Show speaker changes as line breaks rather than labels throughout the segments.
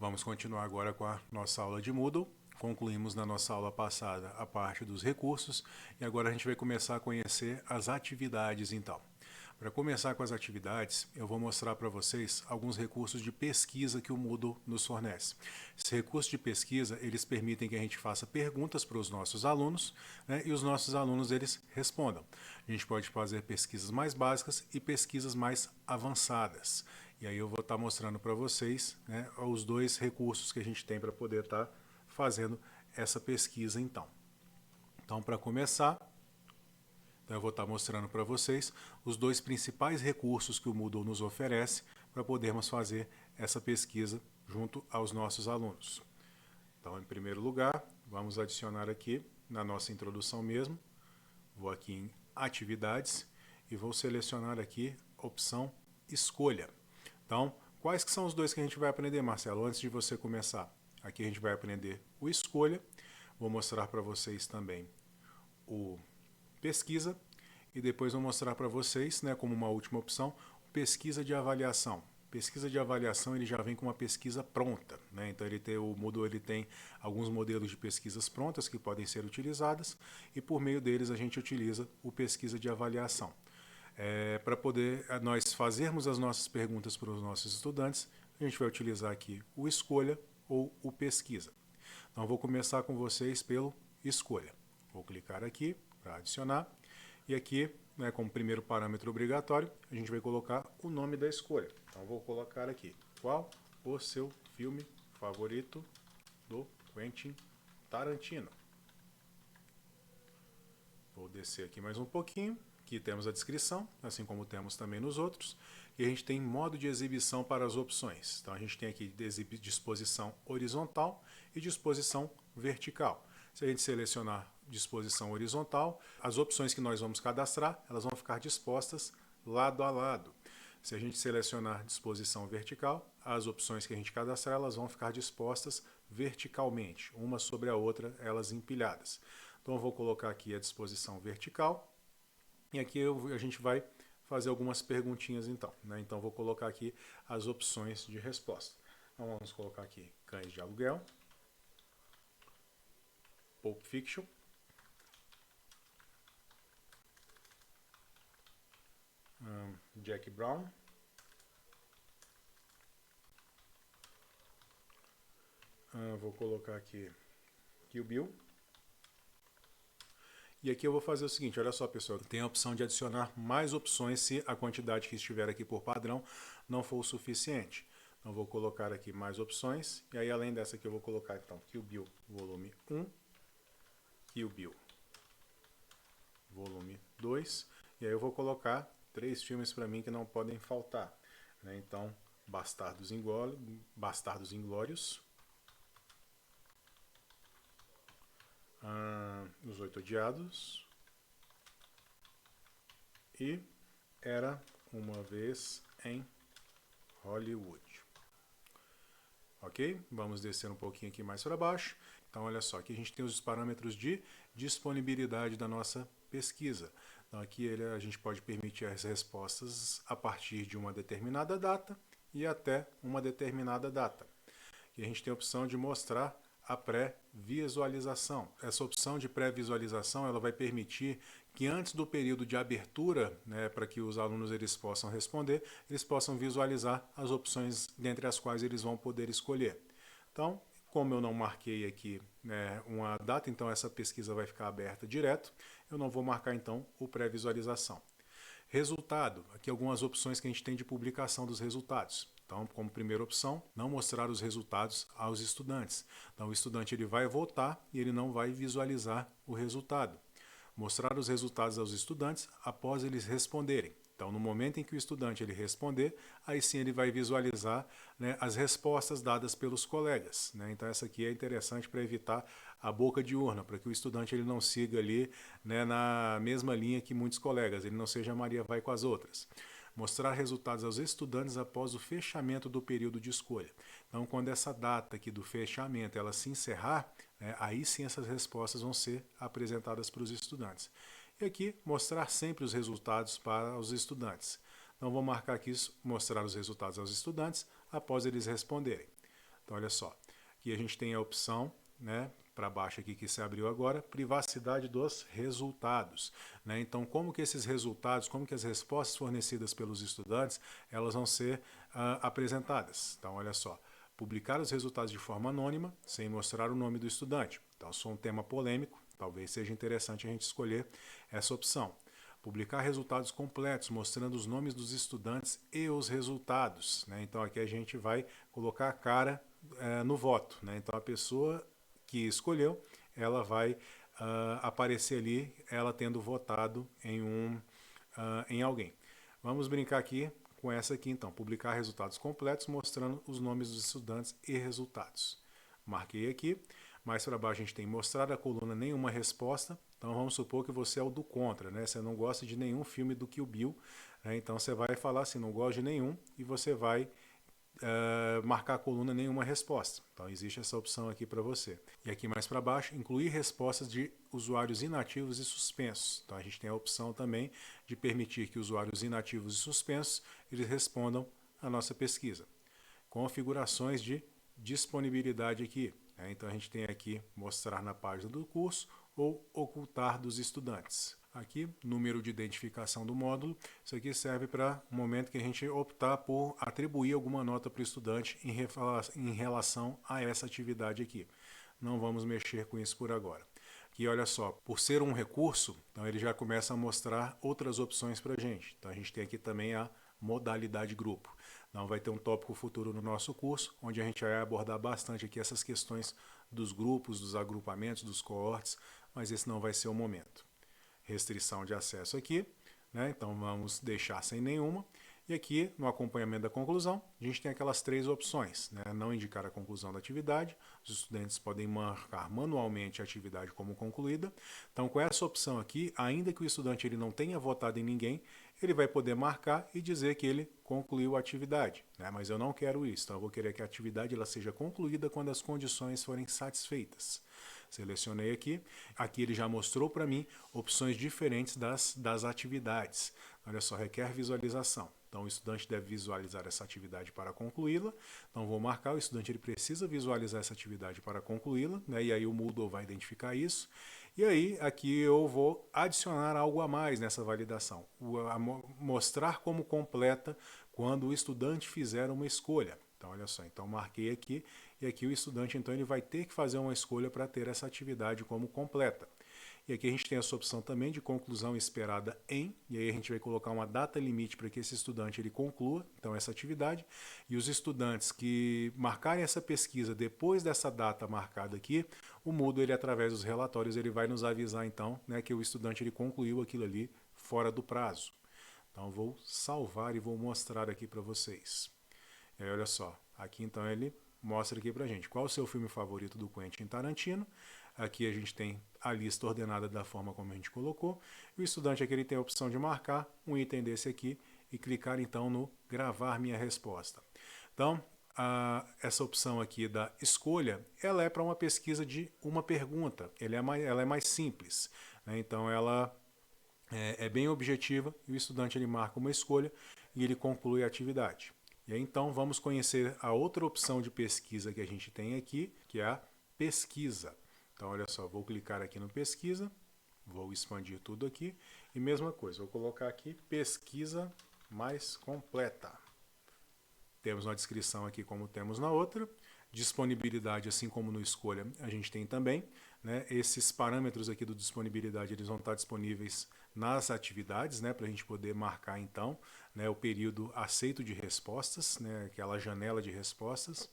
Vamos continuar agora com a nossa aula de Moodle. Concluímos na nossa aula passada a parte dos recursos e agora a gente vai começar a conhecer as atividades então. Para começar com as atividades, eu vou mostrar para vocês alguns recursos de pesquisa que o Moodle nos fornece. Esses recursos de pesquisa, eles permitem que a gente faça perguntas para os nossos alunos, né, e os nossos alunos eles respondam. A gente pode fazer pesquisas mais básicas e pesquisas mais avançadas. E aí eu vou estar mostrando para vocês, né, os dois recursos que a gente tem para poder estar fazendo essa pesquisa então. Então, para começar, eu vou estar mostrando para vocês os dois principais recursos que o Moodle nos oferece para podermos fazer essa pesquisa junto aos nossos alunos. Então, em primeiro lugar, vamos adicionar aqui na nossa introdução mesmo, vou aqui em atividades e vou selecionar aqui a opção escolha. Então, quais que são os dois que a gente vai aprender, Marcelo, antes de você começar? Aqui a gente vai aprender o escolha, vou mostrar para vocês também o pesquisa e depois vou mostrar para vocês, né, como uma última opção, pesquisa de avaliação. Pesquisa de avaliação ele já vem com uma pesquisa pronta, né? Então o Moodle ele tem alguns modelos de pesquisas prontas que podem ser utilizadas e por meio deles a gente utiliza o pesquisa de avaliação. Para poder nós fazermos as nossas perguntas para os nossos estudantes, a gente vai utilizar aqui o escolha ou o pesquisa. Então vou começar com vocês pelo escolha. Vou clicar aqui para adicionar e aqui, né, como primeiro parâmetro obrigatório, a gente vai colocar o nome da escolha. Então vou colocar aqui, qual o seu filme favorito do Quentin Tarantino? Vou descer aqui mais um pouquinho. Aqui temos a descrição, assim como temos também nos outros. E a gente tem modo de exibição para as opções. Então a gente tem aqui disposição horizontal e disposição vertical. Se a gente selecionar disposição horizontal, as opções que nós vamos cadastrar, elas vão ficar dispostas lado a lado. Se a gente selecionar disposição vertical, as opções que a gente cadastrar, elas vão ficar dispostas verticalmente, uma sobre a outra, elas empilhadas. Então eu vou colocar aqui a disposição vertical. E aqui a gente vai fazer algumas perguntinhas então. Né? Então vou colocar aqui as opções de resposta. Então vamos colocar aqui Cães de Aluguel, Pulp Fiction, Jack Brown, vou colocar aqui Kill Bill. E aqui eu vou fazer o seguinte, olha só pessoal, tem a opção de adicionar mais opções se a quantidade que estiver aqui por padrão não for o suficiente. Então vou colocar aqui mais opções, e aí além dessa aqui eu vou colocar então Kill Bill volume 1, Kill Bill volume 2, e aí eu vou colocar 3 filmes para mim que não podem faltar. Né? Então, Bastardos Inglórios, Os Oito Odiados e Era Uma Vez em Hollywood. Ok? Vamos descer um pouquinho aqui mais para baixo. Então, olha só, aqui a gente tem os parâmetros de disponibilidade da nossa pesquisa. Então, aqui a gente pode permitir as respostas a partir de uma determinada data e até uma determinada data. E a gente tem a opção de mostrar a pré-visualização. Essa opção de pré-visualização ela vai permitir que antes do período de abertura, né, para que os alunos eles possam responder, eles possam visualizar as opções dentre as quais eles vão poder escolher. Então, como eu não marquei aqui, né, uma data, então essa pesquisa vai ficar aberta direto, eu não vou marcar então o pré-visualização. Resultado, aqui algumas opções que a gente tem de publicação dos resultados. Então, como primeira opção, não mostrar os resultados aos estudantes. Então, o estudante ele vai votar e ele não vai visualizar o resultado. Mostrar os resultados aos estudantes após eles responderem. Então, no momento em que o estudante ele responder, aí sim ele vai visualizar, né, as respostas dadas pelos colegas. Né? Então, essa aqui é interessante para evitar a boca de urna, para que o estudante ele não siga ali, né, na mesma linha que muitos colegas, ele não seja Maria vai com as outras. Mostrar resultados aos estudantes após o fechamento do período de escolha. Então, quando essa data aqui do fechamento ela se encerrar, né, aí sim essas respostas vão ser apresentadas para os estudantes. E aqui, mostrar sempre os resultados para os estudantes. Então, vou marcar aqui mostrar os resultados aos estudantes após eles responderem. Então, olha só, aqui a gente tem a opção, né, para baixo aqui que se abriu agora, privacidade dos resultados. Né? Então, como que esses resultados, como que as respostas fornecidas pelos estudantes, elas vão ser apresentadas. Então, olha só, publicar os resultados de forma anônima, sem mostrar o nome do estudante. Então, se for um tema polêmico, talvez seja interessante a gente escolher essa opção. Publicar resultados completos, mostrando os nomes dos estudantes e os resultados. Né? Então, aqui a gente vai colocar a cara no voto. Né? Então, a pessoa que escolheu, ela vai aparecer ali, ela tendo votado em alguém. Vamos brincar aqui com essa aqui, então. Publicar resultados completos, mostrando os nomes dos estudantes e resultados. Marquei aqui. Mais para baixo a gente tem mostrar a coluna nenhuma resposta. Então vamos supor que você é o do contra, né? Você não gosta de nenhum filme do Kill Bill. Né? Então você vai falar assim, não gosto de nenhum, e você vai marcar a coluna nenhuma resposta. Então existe essa opção aqui para você. E aqui mais para baixo, incluir respostas de usuários inativos e suspensos. Então a gente tem a opção também de permitir que usuários inativos e suspensos eles respondam a nossa pesquisa. Configurações de disponibilidade aqui. Então a gente tem aqui mostrar na página do curso ou ocultar dos estudantes. Aqui, número de identificação do módulo. Isso aqui serve para o momento que a gente optar por atribuir alguma nota para o estudante em relação a essa atividade aqui. Não vamos mexer com isso por agora. Aqui, olha só, por ser um recurso, então ele já começa a mostrar outras opções para a gente. Então a gente tem aqui também a modalidade grupo. Então vai ter um tópico futuro no nosso curso, onde a gente vai abordar bastante aqui essas questões dos grupos, dos agrupamentos, dos coortes, mas esse não vai ser o momento. Restrição de acesso aqui, né? Então vamos deixar sem nenhuma. E aqui, no acompanhamento da conclusão, a gente tem aquelas três opções. Né? Não indicar a conclusão da atividade, os estudantes podem marcar manualmente a atividade como concluída. Então, com essa opção aqui, ainda que o estudante ele não tenha votado em ninguém, ele vai poder marcar e dizer que ele concluiu a atividade. Né? Mas eu não quero isso, então eu vou querer que a atividade ela seja concluída quando as condições forem satisfeitas. Selecionei aqui. Aqui ele já mostrou para mim opções diferentes das atividades. Olha só, requer visualização. Então, o estudante deve visualizar essa atividade para concluí-la. Então, vou marcar, o estudante ele precisa visualizar essa atividade para concluí-la, né? E aí o Moodle vai identificar isso. E aí, aqui eu vou adicionar algo a mais nessa validação. Mostrar como completa quando o estudante fizer uma escolha. Então, olha só, então marquei aqui, e aqui o estudante então ele vai ter que fazer uma escolha para ter essa atividade como completa. E aqui a gente tem essa opção também de conclusão esperada em, e aí a gente vai colocar uma data limite para que esse estudante ele conclua, então essa atividade, e os estudantes que marcarem essa pesquisa depois dessa data marcada aqui, o Moodle, ele através dos relatórios, ele vai nos avisar então, né, que o estudante ele concluiu aquilo ali fora do prazo. Então vou salvar e vou mostrar aqui para vocês. E aí, olha só, aqui então ele mostra aqui pra gente qual o seu filme favorito do Quentin Tarantino. Aqui a gente tem a lista ordenada da forma como a gente colocou. E o estudante aqui ele tem a opção de marcar um item desse aqui e clicar então no gravar minha resposta. Então, essa opção aqui da escolha, ela é para uma pesquisa de uma pergunta. Ela é mais simples. Né? Então, ela é bem objetiva e o estudante ele marca uma escolha e ele conclui a atividade. E aí, então, vamos conhecer a outra opção de pesquisa que a gente tem aqui, que é a pesquisa. Então, olha só, vou clicar aqui no pesquisa, vou expandir tudo aqui, e mesma coisa, vou colocar aqui pesquisa mais completa. Temos uma descrição aqui como temos na outra, disponibilidade, assim como no escolha, a gente tem também. Né? Esses parâmetros aqui do disponibilidade, eles vão estar disponíveis nas atividades, né, para a gente poder marcar então, né, o período aceito de respostas, né, aquela janela de respostas.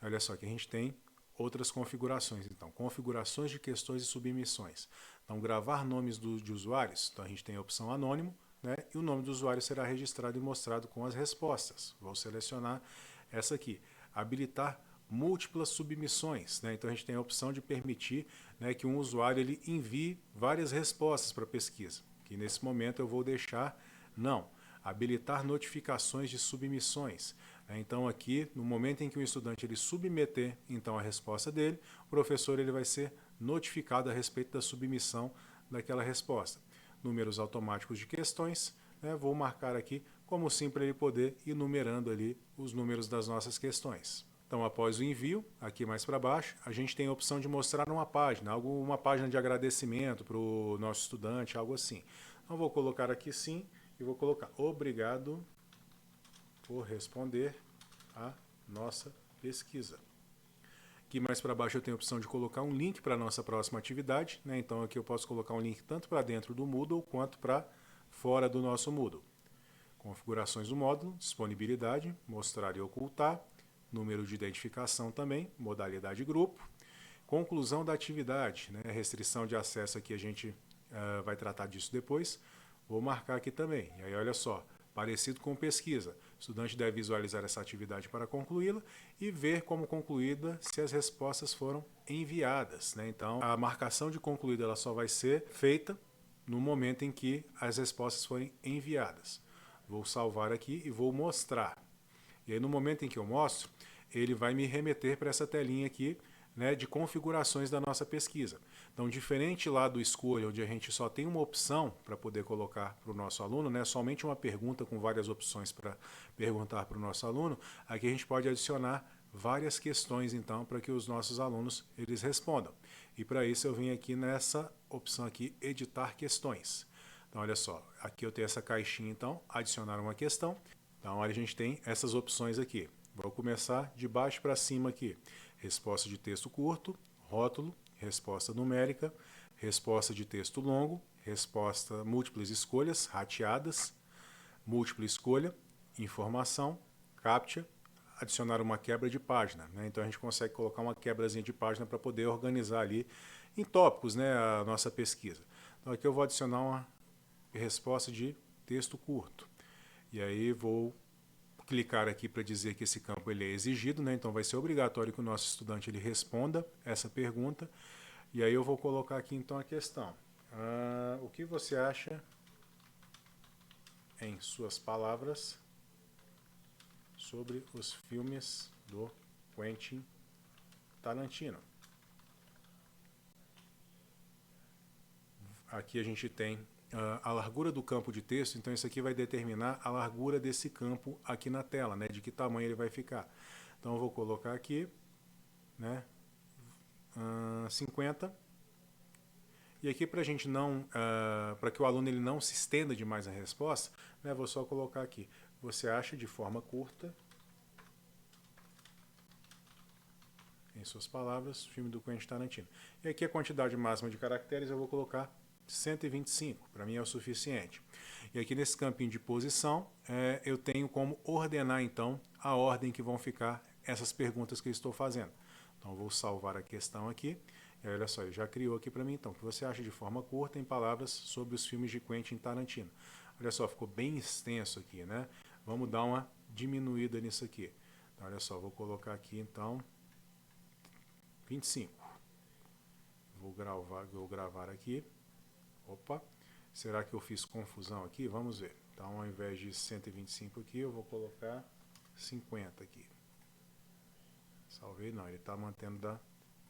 Olha só que a gente tem outras configurações, então, configurações de questões e submissões. Então, gravar nomes de usuários, então a gente tem a opção anônimo, né, e o nome do usuário será registrado e mostrado com as respostas. Vou selecionar essa aqui. Habilitar múltiplas submissões, né? Então a gente tem a opção de permitir, né, que um usuário ele envie várias respostas para a pesquisa, que nesse momento eu vou deixar não. Habilitar notificações de submissões. Então aqui, no momento em que o estudante ele submeter então a resposta dele, o professor ele vai ser notificado a respeito da submissão daquela resposta. Números automáticos de questões, né? Vou marcar aqui como sim para ele poder ir numerando ali os números das nossas questões. Então, após o envio, aqui mais para baixo, a gente tem a opção de mostrar uma página, uma página de agradecimento para o nosso estudante, algo assim. Então, vou colocar aqui sim e vou colocar obrigado por responder a nossa pesquisa. Aqui mais para baixo eu tenho a opção de colocar um link para a nossa próxima atividade, né? Então aqui eu posso colocar um link tanto para dentro do Moodle quanto para fora do nosso Moodle. Configurações do módulo, disponibilidade, mostrar e ocultar, número de identificação também, modalidade grupo, conclusão da atividade, né? Restrição de acesso aqui a gente vai tratar disso depois. Vou marcar aqui também. E aí olha só, parecido com pesquisa. O estudante deve visualizar essa atividade para concluí-la e ver como concluída se as respostas foram enviadas, né? Então, a marcação de concluída ela só vai ser feita no momento em que as respostas forem enviadas. Vou salvar aqui e vou mostrar. E aí, no momento em que eu mostro, ele vai me remeter para essa telinha aqui, né, de configurações da nossa pesquisa. Então, diferente lá do Escolha, onde a gente só tem uma opção para poder colocar para o nosso aluno, né, somente uma pergunta com várias opções para perguntar para o nosso aluno, aqui a gente pode adicionar várias questões, então, para que os nossos alunos eles respondam. E para isso eu vim aqui nessa opção aqui, editar questões. Então, olha só, aqui eu tenho essa caixinha, então, adicionar uma questão. Então, olha, a gente tem essas opções aqui. Vou começar de baixo para cima aqui. Resposta de texto curto, rótulo, resposta numérica, resposta de texto longo, resposta múltiplas escolhas, rateadas, múltipla escolha, informação, CAPTCHA, adicionar uma quebra de página, né? Então a gente consegue colocar uma quebrazinha de página para poder organizar ali em tópicos, né, a nossa pesquisa. Então aqui eu vou adicionar uma resposta de texto curto. E aí vou clicar aqui para dizer que esse campo ele é exigido, né? Então vai ser obrigatório que o nosso estudante ele responda essa pergunta. E aí eu vou colocar aqui então a questão. O que você acha, em suas palavras, sobre os filmes do Quentin Tarantino? Aqui a gente tem a largura do campo de texto, então isso aqui vai determinar a largura desse campo aqui na tela, né, de que tamanho ele vai ficar. Então eu vou colocar aqui, né, 50. E aqui para a gente não, para que o aluno ele não se estenda demais a resposta, né, vou só colocar aqui. Você acha de forma curta, em suas palavras, o filme do Quentin Tarantino. E aqui a quantidade máxima de caracteres eu vou colocar 125, para mim é o suficiente. E aqui nesse campinho de posição, eu tenho como ordenar então a ordem que vão ficar essas perguntas que eu estou fazendo. Então vou salvar a questão aqui, e aí, olha só, ele já criou aqui para mim então, o que você acha de forma curta em palavras sobre os filmes de Quentin Tarantino. Olha só, ficou bem extenso aqui, né? Vamos dar uma diminuída nisso aqui. Então, olha só, vou colocar aqui então 25. Vou gravar aqui. Opa, será que eu fiz confusão aqui? Vamos ver. Então, ao invés de 125 aqui, eu vou colocar 50 aqui. Salvei, não, ele está mantendo da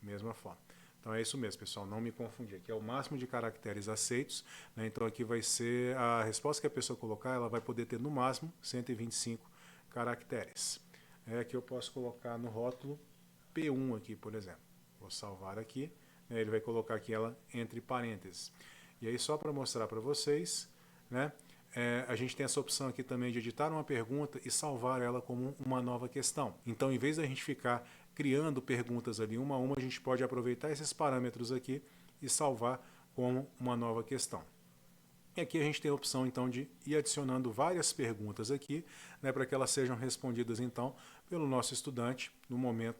mesma forma. Então é isso mesmo, pessoal, não me confundir. Aqui é o máximo de caracteres aceitos, né? Então aqui vai ser a resposta que a pessoa colocar, ela vai poder ter no máximo 125 caracteres. Aqui eu posso colocar no rótulo P1 aqui, por exemplo. Vou salvar aqui, né? Ele vai colocar aqui ela entre parênteses. E aí só para mostrar para vocês, né, a gente tem essa opção aqui também de editar uma pergunta e salvar ela como uma nova questão. Então, em vez da gente ficar criando perguntas ali uma a uma, a gente pode aproveitar esses parâmetros aqui e salvar como uma nova questão. E aqui a gente tem a opção então de ir adicionando várias perguntas aqui, né, para que elas sejam respondidas então pelo nosso estudante no momento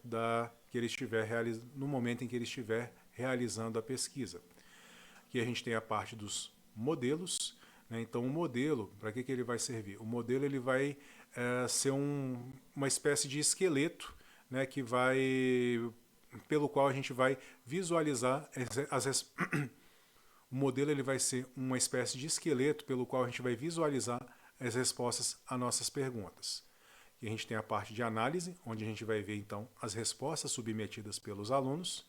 no momento em que ele estiver realizando a pesquisa. Aqui a gente tem a parte dos modelos, né? Então o modelo, para que ele vai servir? O modelo ele vai ser uma espécie de esqueleto, né, pelo qual a gente vai visualizar o modelo ele vai ser uma espécie de esqueleto pelo qual a gente vai visualizar as respostas às nossas perguntas. E a gente tem a parte de análise, onde a gente vai ver então as respostas submetidas pelos alunos.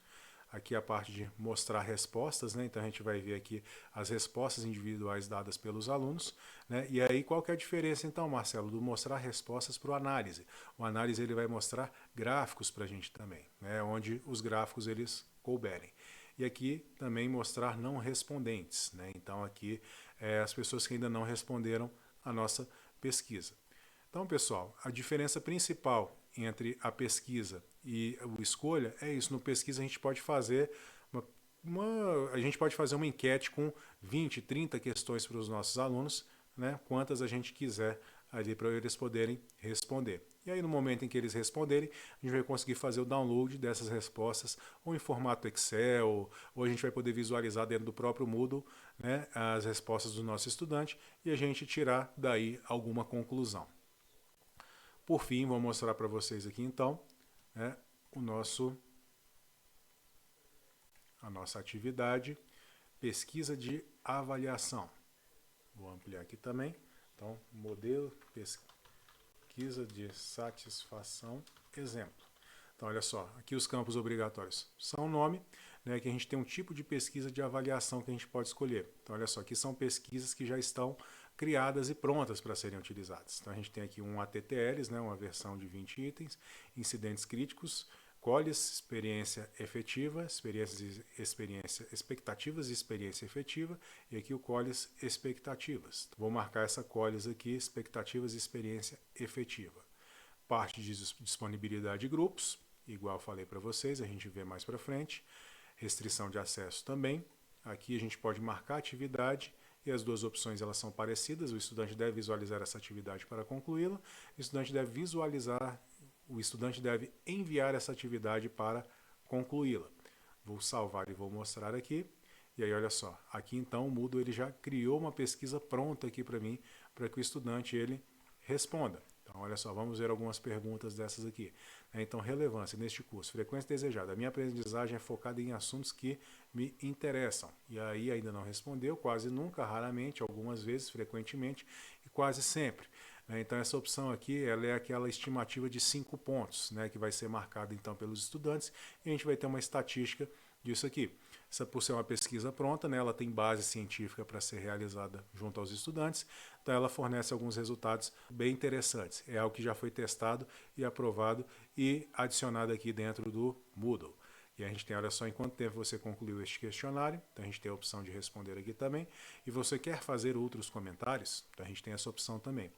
aqui a parte de mostrar respostas, né? Então a gente vai ver aqui as respostas individuais dadas pelos alunos, né? E aí qual que é a diferença então, Marcelo, do mostrar respostas para o análise? O análise ele vai mostrar gráficos para a gente também, né? Onde os gráficos eles couberem. E aqui também mostrar não respondentes, né? Então aqui as pessoas que ainda não responderam a nossa pesquisa. Então, pessoal, a diferença principal entre a pesquisa e o escolha é isso. No pesquisa a gente pode fazer uma enquete com 20, 30 questões para os nossos alunos, né? Quantas a gente quiser ali para eles poderem responder. E aí no momento em que eles responderem, a gente vai conseguir fazer o download dessas respostas ou em formato Excel, ou a gente vai poder visualizar dentro do próprio Moodle, né, as respostas do nosso estudante e a gente tirar daí alguma conclusão. Por fim, vou mostrar para vocês aqui então, né, a nossa atividade, pesquisa de avaliação. Vou ampliar aqui também. Então, modelo pesquisa de satisfação, exemplo. Então, olha só, aqui os campos obrigatórios são o nome, né, que a gente tem um tipo de pesquisa de avaliação que a gente pode escolher. Então, olha só, aqui são pesquisas que já estão criadas e prontas para serem utilizadas. Então, a gente tem aqui um ATTLs, né, uma versão de 20 itens, incidentes críticos, COLES, experiência efetiva, expectativas de experiência efetiva, e aqui o COLES, expectativas. Vou marcar essa COLES aqui, expectativas de experiência efetiva. Parte de disponibilidade de grupos, igual eu falei para vocês, a gente vê mais para frente. Restrição de acesso também. Aqui a gente pode marcar a atividade e as duas opções elas são parecidas. O estudante deve visualizar essa atividade para concluí-la. O estudante deve enviar essa atividade para concluí-la. Vou salvar e vou mostrar aqui. E aí, olha só, aqui então o Moodle ele já criou uma pesquisa pronta aqui para mim, para que o estudante ele responda. Então, olha só, vamos ver algumas perguntas dessas aqui. Então, relevância neste curso. Frequência desejada. A minha aprendizagem é focada em assuntos que me interessam. E aí ainda não respondeu, quase nunca, raramente, algumas vezes, frequentemente e quase sempre. Então, essa opção aqui ela é aquela estimativa de 5 pontos, né, que vai ser marcada então pelos estudantes e a gente vai ter uma estatística disso aqui. Essa, por ser uma pesquisa pronta, né, ela tem base científica para ser realizada junto aos estudantes, então ela fornece alguns resultados bem interessantes. É algo que já foi testado e aprovado e adicionado aqui dentro do Moodle. E a gente tem, olha só, em quanto tempo você concluiu este questionário, então a gente tem a opção de responder aqui também. E você quer fazer outros comentários, então a gente tem essa opção também.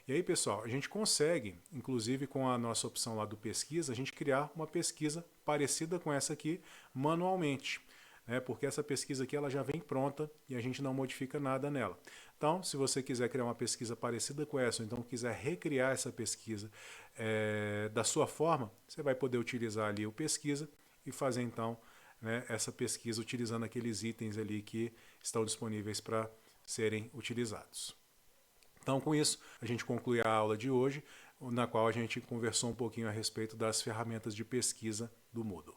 E aí, pessoal, a gente consegue, inclusive com a nossa opção lá do pesquisa, a gente criar uma pesquisa parecida com essa aqui manualmente, né? Porque essa pesquisa aqui ela já vem pronta e a gente não modifica nada nela. Então, se você quiser criar uma pesquisa parecida com essa, ou então quiser recriar essa pesquisa da sua forma, você vai poder utilizar ali o pesquisa e fazer então, né, essa pesquisa utilizando aqueles itens ali que estão disponíveis para serem utilizados. Então, com isso, a gente conclui a aula de hoje, na qual a gente conversou um pouquinho a respeito das ferramentas de pesquisa do Moodle.